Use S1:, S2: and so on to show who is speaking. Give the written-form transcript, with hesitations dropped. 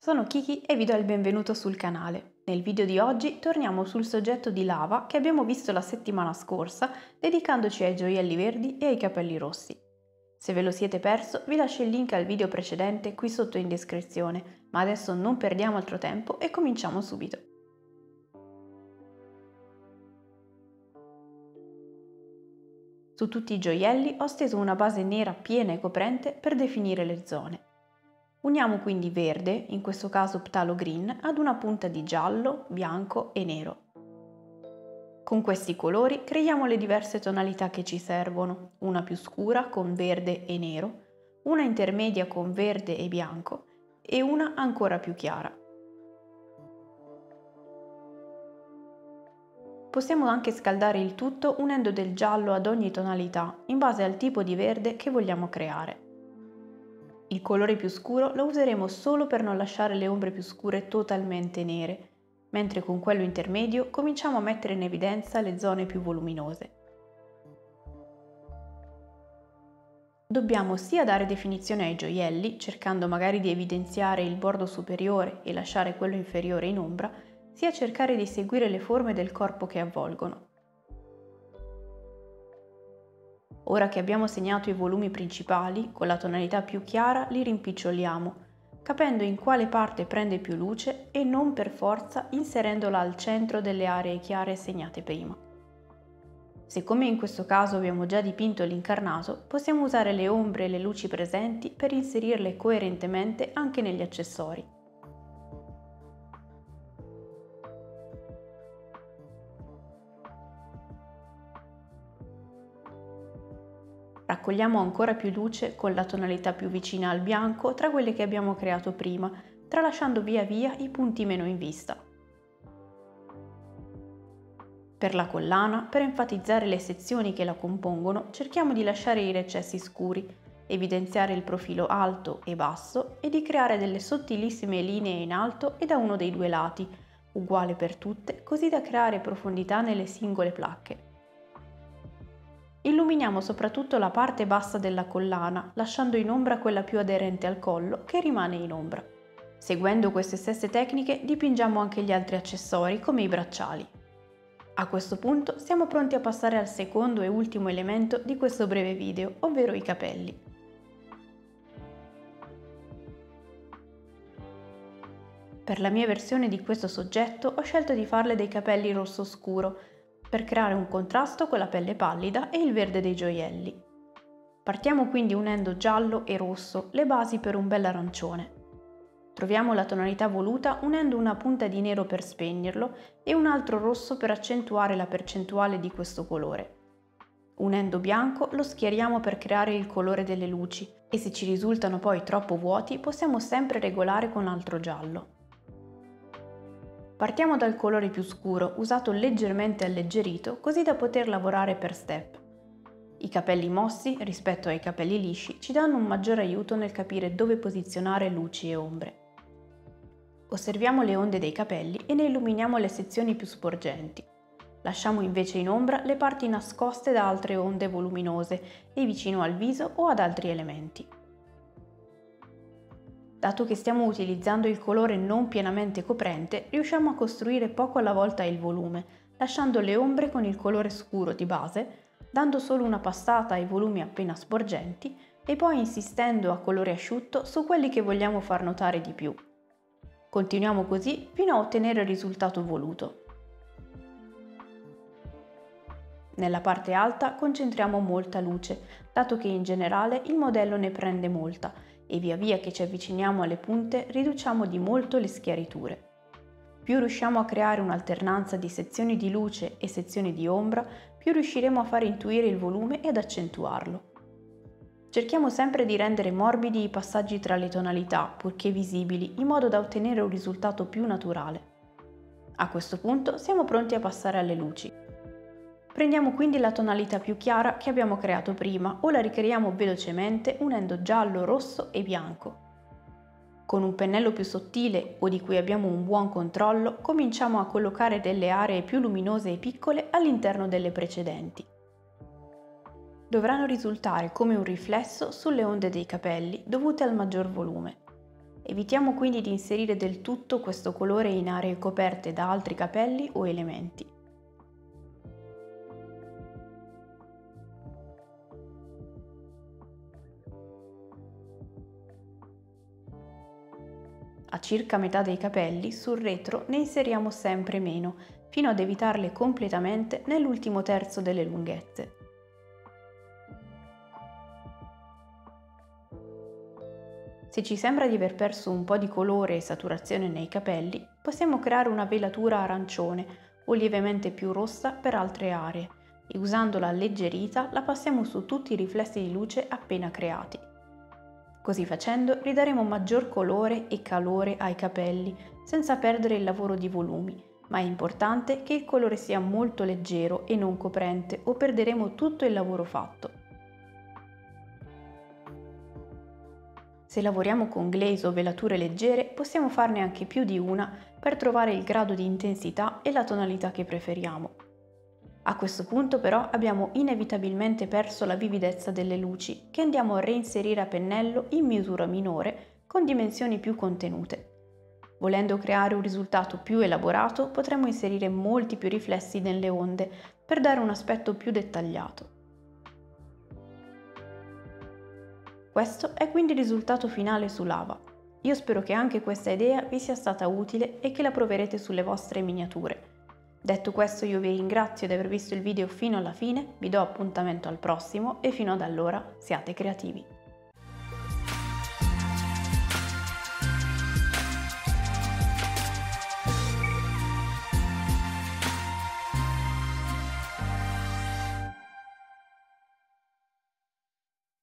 S1: Sono Kiki e vi do il benvenuto sul canale. Nel video di oggi torniamo sul soggetto di lava che abbiamo visto la settimana scorsa dedicandoci ai gioielli verdi e ai capelli rossi. Se ve lo siete perso vi lascio il link al video precedente qui sotto in descrizione, ma adesso non perdiamo altro tempo e cominciamo subito. Su tutti i gioielli ho steso una base nera piena e coprente per definire le zone. Uniamo quindi verde, in questo caso Phtalo Green, ad una punta di giallo, bianco e nero. Con questi colori creiamo le diverse tonalità che ci servono, una più scura con verde e nero, una intermedia con verde e bianco e una ancora più chiara. Possiamo anche scaldare il tutto unendo del giallo ad ogni tonalità, in base al tipo di verde che vogliamo creare. Il colore più scuro lo useremo solo per non lasciare le ombre più scure totalmente nere, mentre con quello intermedio cominciamo a mettere in evidenza le zone più voluminose. Dobbiamo sia dare definizione ai gioielli, cercando magari di evidenziare il bordo superiore e lasciare quello inferiore in ombra, sia cercare di seguire le forme del corpo che avvolgono. Ora che abbiamo segnato i volumi principali, con la tonalità più chiara li rimpiccioliamo, capendo in quale parte prende più luce e non per forza inserendola al centro delle aree chiare segnate prima. Se come in questo caso abbiamo già dipinto l'incarnato, possiamo usare le ombre e le luci presenti per inserirle coerentemente anche negli accessori. Raccogliamo ancora più luce con la tonalità più vicina al bianco tra quelle che abbiamo creato prima, tralasciando via via i punti meno in vista. Per la collana, per enfatizzare le sezioni che la compongono, cerchiamo di lasciare i recessi scuri, evidenziare il profilo alto e basso e di creare delle sottilissime linee in alto e da uno dei due lati, uguale per tutte, così da creare profondità nelle singole placche. Illuminiamo soprattutto la parte bassa della collana, lasciando in ombra quella più aderente al collo, che rimane in ombra. Seguendo queste stesse tecniche dipingiamo anche gli altri accessori, come i bracciali. A questo punto siamo pronti a passare al secondo e ultimo elemento di questo breve video, ovvero i capelli. Per la mia versione di questo soggetto ho scelto di farle dei capelli rosso scuro, per creare un contrasto con la pelle pallida e il verde dei gioielli. Partiamo quindi unendo giallo e rosso, le basi per un bel arancione. Troviamo la tonalità voluta unendo una punta di nero per spegnerlo e un altro rosso per accentuare la percentuale di questo colore. Unendo bianco lo schiariamo per creare il colore delle luci e se ci risultano poi troppo vuoti possiamo sempre regolare con altro giallo. Partiamo dal colore più scuro, usato leggermente alleggerito, così da poter lavorare per step. I capelli mossi, rispetto ai capelli lisci, ci danno un maggiore aiuto nel capire dove posizionare luci e ombre. Osserviamo le onde dei capelli e ne illuminiamo le sezioni più sporgenti. Lasciamo invece in ombra le parti nascoste da altre onde voluminose e vicino al viso o ad altri elementi. Dato che stiamo utilizzando il colore non pienamente coprente, riusciamo a costruire poco alla volta il volume, lasciando le ombre con il colore scuro di base, dando solo una passata ai volumi appena sporgenti e poi insistendo a colore asciutto su quelli che vogliamo far notare di più. Continuiamo così fino a ottenere il risultato voluto. Nella parte alta concentriamo molta luce, dato che in generale il modello ne prende molta, e via via che ci avviciniamo alle punte riduciamo di molto le schiariture. Più riusciamo a creare un'alternanza di sezioni di luce e sezioni di ombra, più riusciremo a far intuire il volume ed accentuarlo. Cerchiamo sempre di rendere morbidi i passaggi tra le tonalità, purché visibili, in modo da ottenere un risultato più naturale. A questo punto siamo pronti a passare alle luci. Prendiamo quindi la tonalità più chiara che abbiamo creato prima o la ricreiamo velocemente unendo giallo, rosso e bianco. Con un pennello più sottile o di cui abbiamo un buon controllo, cominciamo a collocare delle aree più luminose e piccole all'interno delle precedenti. Dovranno risultare come un riflesso sulle onde dei capelli dovute al maggior volume. Evitiamo quindi di inserire del tutto questo colore in aree coperte da altri capelli o elementi. A circa metà dei capelli, sul retro ne inseriamo sempre meno, fino ad evitarle completamente nell'ultimo terzo delle lunghezze. Se ci sembra di aver perso un po' di colore e saturazione nei capelli, possiamo creare una velatura arancione o lievemente più rossa per altre aree e usandola alleggerita la passiamo su tutti i riflessi di luce appena creati. Così facendo ridaremo maggior colore e calore ai capelli senza perdere il lavoro di volumi, ma è importante che il colore sia molto leggero e non coprente o perderemo tutto il lavoro fatto. Se lavoriamo con glaze o velature leggere, possiamo farne anche più di una per trovare il grado di intensità e la tonalità che preferiamo. A questo punto però abbiamo inevitabilmente perso la vividezza delle luci che andiamo a reinserire a pennello in misura minore con dimensioni più contenute. Volendo creare un risultato più elaborato potremmo inserire molti più riflessi nelle onde per dare un aspetto più dettagliato. Questo è quindi il risultato finale su lava. Io spero che anche questa idea vi sia stata utile e che la proverete sulle vostre miniature. Detto questo io vi ringrazio di aver visto il video fino alla fine, vi do appuntamento al prossimo e fino ad allora siate creativi.